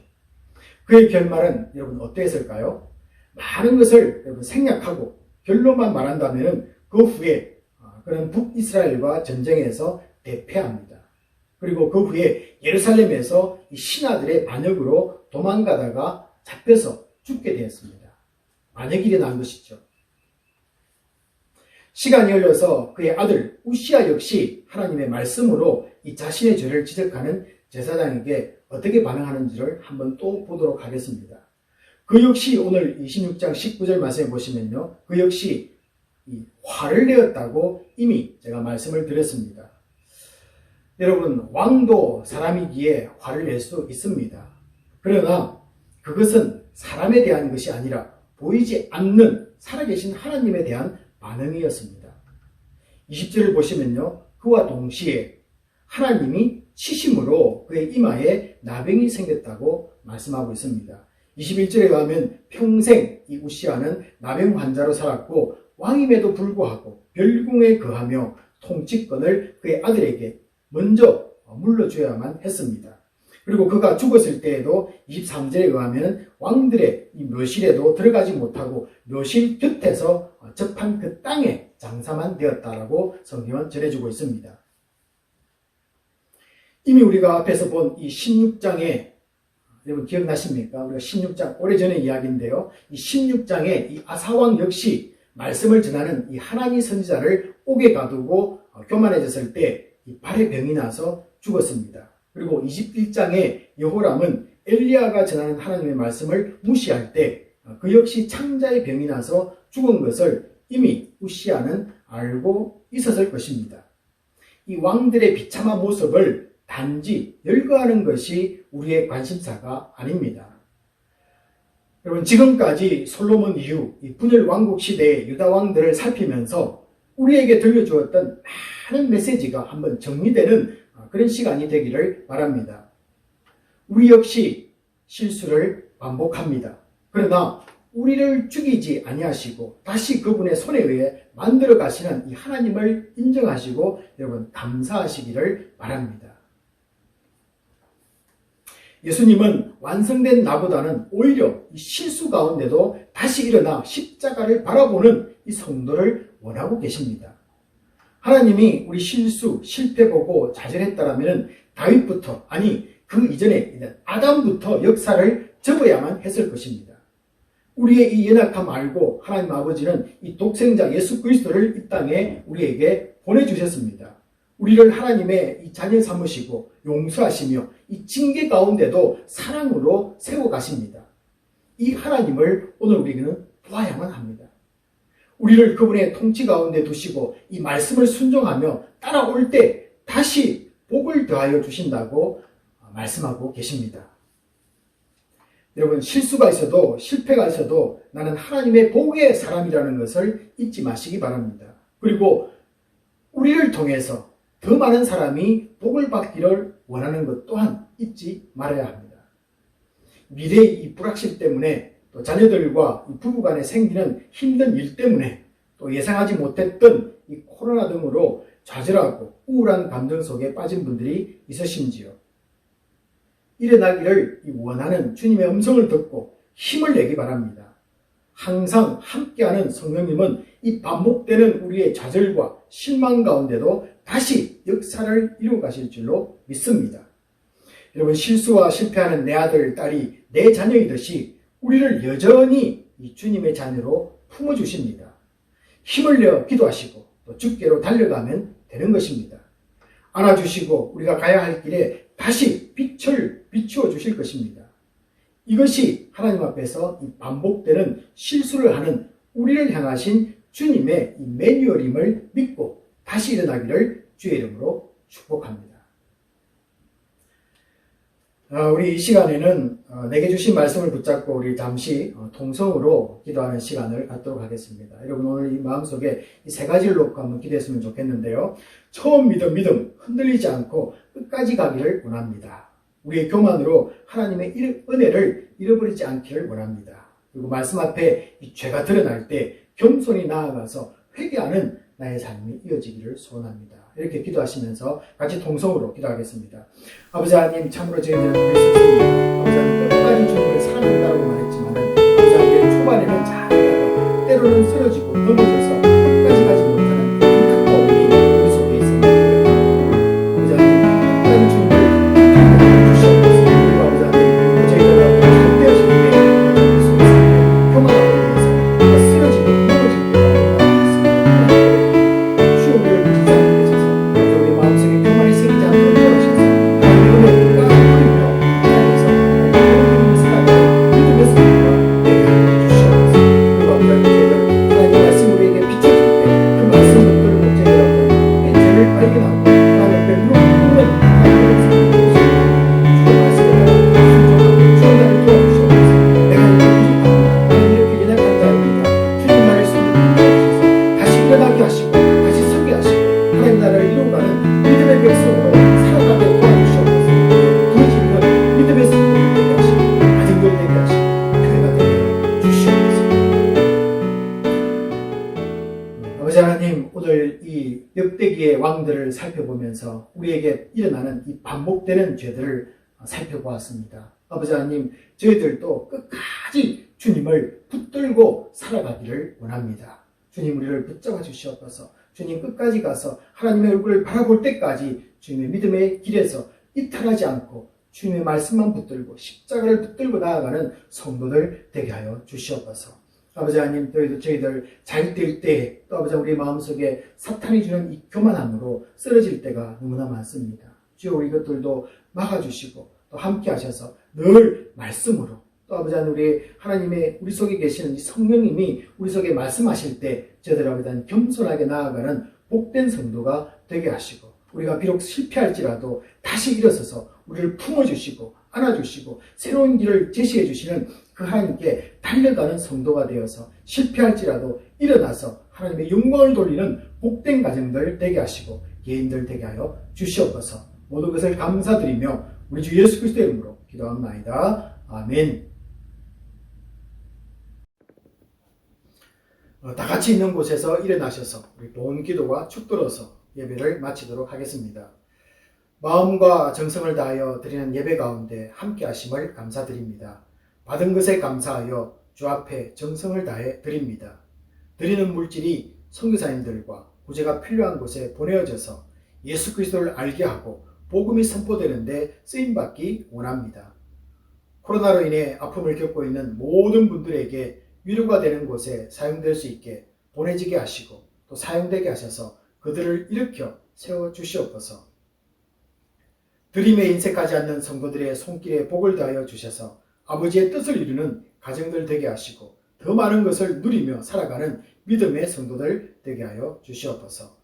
그의 결말은 여러분 어땠을까요? 많은 것을 여러분 생략하고 결론만 말한다면 그 후에 그는 북이스라엘과 전쟁에서 대패합니다. 그리고 그 후에 예루살렘에서 이 신하들의 반역으로 도망가다가 잡혀서 죽게 되었습니다. 반역이 일어난 것이죠. 시간이 흘러서 그의 아들 우시아 역시 하나님의 말씀으로 이 자신의 죄를 지적하는 제사장에게 어떻게 반응하는지를 한번 또 보도록 하겠습니다. 그 역시 오늘 26장 19절 말씀해 보시면요, 그 역시 이 화를 내었다고 이미 제가 말씀을 드렸습니다. 여러분, 왕도 사람이기에 화를 낼 수 있습니다. 그러나 그것은 사람에 대한 것이 아니라 보이지 않는 살아계신 하나님에 대한 반응이었습니다. 20절을 보시면요, 그와 동시에 하나님이 치심으로 그의 이마에 나병이 생겼다고 말씀하고 있습니다. 21절에 가면 평생 이 우시아는 나병 환자로 살았고 왕임에도 불구하고 별궁에 거하며 통치권을 그의 아들에게 먼저 물려줘야만 했습니다. 그리고 그가 죽었을 때에도 23절에 의하면 왕들의 이 묘실에도 들어가지 못하고 묘실 곁에서 접한 그 땅에 장사만 되었다라고 성경은 전해주고 있습니다. 이미 우리가 앞에서 본 이 16장에 여러분 기억나십니까? 우리가 16장 오래전의 이야기인데요. 이 16장에 이 아사왕 역시 말씀을 전하는 이 하나니 선지자를 옥에 가두고 교만해졌을 때 이 발에 병이 나서 죽었습니다. 그리고 21장에 여호람은 엘리야가 전하는 하나님의 말씀을 무시할 때 그 역시 창자의 병이 나서 죽은 것을 이미 우시아는 알고 있었을 것입니다. 이 왕들의 비참한 모습을 단지 열거하는 것이 우리의 관심사가 아닙니다. 여러분, 지금까지 솔로몬 이후 이 분열 왕국 시대의 유다 왕들을 살피면서 우리에게 들려주었던 많은 메시지가 한번 정리되는 그런 시간이 되기를 바랍니다. 우리 역시 실수를 반복합니다. 그러나 우리를 죽이지 아니하시고 다시 그분의 손에 의해 만들어 가시는 이 하나님을 인정하시고 여러분 감사하시기를 바랍니다. 예수님은 완성된 나보다는 오히려 이 실수 가운데도 다시 일어나 십자가를 바라보는 이 성도를 원하고 계십니다. 하나님이 우리 실수, 실패 보고 좌절했다라면 다윗부터, 아니 그 이전에 아담부터 역사를 접어야만 했을 것입니다. 우리의 이 연약함 알고 하나님 아버지는 이 독생자 예수 그리스도를 이 땅에 우리에게 보내주셨습니다. 우리를 하나님의 이 자녀 삼으시고 용서하시며 이 징계 가운데도 사랑으로 세워가십니다. 이 하나님을 오늘 우리는 보아야만 합니다. 우리를 그분의 통치 가운데 두시고 이 말씀을 순종하며 따라올 때 다시 복을 더하여 주신다고 말씀하고 계십니다. 여러분, 실수가 있어도 실패가 있어도 나는 하나님의 복의 사람이라는 것을 잊지 마시기 바랍니다. 그리고 우리를 통해서 더 많은 사람이 복을 받기를 원하는 것 또한 잊지 말아야 합니다. 미래의 이 불확실 때문에 또 자녀들과 부부간에 생기는 힘든 일 때문에 또 예상하지 못했던 이 코로나 등으로 좌절하고 우울한 감정 속에 빠진 분들이 있으신지요. 일어나기를 원하는 주님의 음성을 듣고 힘을 내기 바랍니다. 항상 함께하는 성령님은 이 반복되는 우리의 좌절과 실망 가운데도 다시 역사를 이루어 가실 줄로 믿습니다. 여러분, 실수와 실패하는 내 아들, 딸이 내 자녀이듯이 우리를 여전히 이 주님의 자녀로 품어주십니다. 힘을 내어 기도하시고 또 주께로 달려가면 되는 것입니다. 안아주시고 우리가 가야 할 길에 다시 빛을 비추어 주실 것입니다. 이것이 하나님 앞에서 이 반복되는 실수를 하는 우리를 향하신 주님의 이 매뉴얼임을 믿고 다시 일어나기를 주의 이름으로 축복합니다. 우리 이 시간에는 내게 주신 말씀을 붙잡고 우리 잠시 통성으로 기도하는 시간을 갖도록 하겠습니다. 여러분, 오늘 이 마음속에 이 세 가지를 놓고 한번 기도했으면 좋겠는데요. 처음 믿음 흔들리지 않고 끝까지 가기를 원합니다. 우리의 교만으로 하나님의 은혜를 잃어버리지 않기를 원합니다. 그리고 말씀 앞에 이 죄가 드러날 때 겸손히 나아가서 회개하는 나의 삶이 이어지기를 소원합니다. 이렇게 기도하시면서 같이 통성으로 기도하겠습니다. 아버지 하나님, 참으로 저희들은 그랬었습니다. 아버지 하나님, 끝까지 주님을 사랑한다고 말했지만 아버지 하나님, 초반에는 잘하다가 때로는 쓰러지고 넘어져서 끝까지 가지 못하는 그런 가까움이 우리 속에 있습니다. 아버지 하나님, 끝까지 주님을 사랑해 주시옵소서. 그리고 아버지 하나님, 저희들과 함께하실 때 우리 속에서 평안하고 위해서 우리가 쓰러지고 넘어질 때가 있습니다. 주여 우리를 불쌍히 여기셔서 우리 마음속에 교만이 생기지 않도록 도와주셔서 하나님의 은혜를 까버리며 하나님께서 하나님의 사랑을 믿음의 삶과 내게 주시옵소서. 그리고 아버지 하나님, 저희들 하나님의 말씀 우리에게 비춰줄 때 그 말씀을 끌고 저희들 앞에 죄를 발견하고 하나님 앞에 무릎 꿇는 하나님의 삶을 주시옵소서. 주의 말씀에 따라 순종하고 주의 나를 도와주시옵소서. 내가 이렇게 부족합니다. 나는 이렇게 연약한 자입니다. 주님 말을 손을 붙여주셔서 다시 일어나게 하시고 다시 서게 하시고 하나님 나라를 이루어가는 믿음의 백성으로 살아가게 도와주시옵소서. 부르짖는 믿음의 성도들 되게 하시고 가정들 되게 하시고 교회가 되게 주시옵소서. 아버지 하나님, 오늘 이 역대기의 왕들을 살펴보면서 우리에게 일어나는 이 반복되는 죄들을 살펴보았습니다. 아버지 하나님, 저희들도 끝까지 주님을 붙들고 살아가기를 원합니다. 주님, 우리를 붙잡아 주시옵소서. 주님, 끝까지 가서 하나님의 얼굴을 바라볼 때까지 주님의 믿음의 길에서 이탈하지 않고 주님의 말씀만 붙들고 십자가를 붙들고 나아가는 성도들 되게 하여 주시옵소서. 아버지 하나님, 저희들 잘 될 때 또 아버지 우리 마음속에 사탄이 주는 이 교만함으로 쓰러질 때가 너무나 많습니다. 주여, 우리 이것들도 막아주시고 또 함께 하셔서 늘 말씀으로 또 아버지 하나님, 우리 하나님의 우리 속에 계시는 이 성령님이 우리 속에 말씀하실 때 저희들 아버지 하나님 겸손하게 나아가는 복된 성도가 되게 하시고 우리가 비록 실패할지라도 다시 일어서서 우리를 품어주시고 안아주시고 새로운 길을 제시해 주시는 그 하나님께 달려가는 성도가 되어서 실패할지라도 일어나서 하나님의 영광을 돌리는 복된 가정들 되게 하시고 개인들 되게 하여 주시옵소서. 모든 것을 감사드리며 우리 주 예수 그리스도의 이름으로 기도합나이다. 아멘. 다 같이 있는 곳에서 일어나셔서 우리 본기도와 축도로서 예배를 마치도록 하겠습니다. 마음과 정성을 다하여 드리는 예배 가운데 함께 하심을 감사드립니다. 받은 것에 감사하여 주 앞에 정성을 다해 드립니다. 드리는 물질이 선교사님들과 구제가 필요한 곳에 보내어져서 예수 그리스도를 알게 하고 복음이 선포되는데 쓰임받기 원합니다. 코로나로 인해 아픔을 겪고 있는 모든 분들에게 위로가 되는 곳에 사용될 수 있게 보내지게 하시고 또 사용되게 하셔서 그들을 일으켜 세워주시옵소서. 드림에 인색하지 않는 성도들의 손길에 복을 다하여 주셔서 아버지의 뜻을 이루는 가정들 되게 하시고 더 많은 것을 누리며 살아가는 믿음의 성도들 되게 하여 주시옵소서.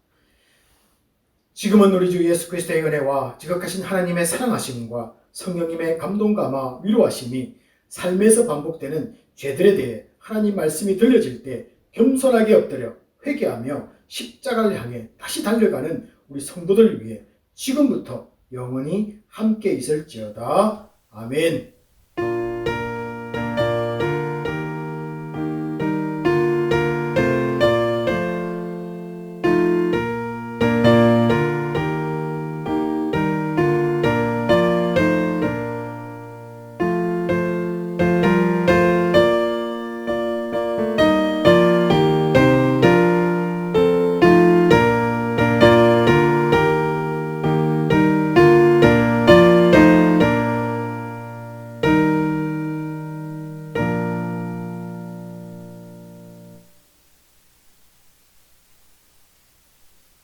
지금은 우리 주 예수 그리스도의 은혜와 지극하신 하나님의 사랑하심과 성령님의 감동감화 위로하심이 삶에서 반복되는 죄들에 대해 하나님 말씀이 들려질 때 겸손하게 엎드려 회개하며 십자가를 향해 다시 달려가는 우리 성도들 위해 지금부터 영원히 함께 있을지어다. 아멘.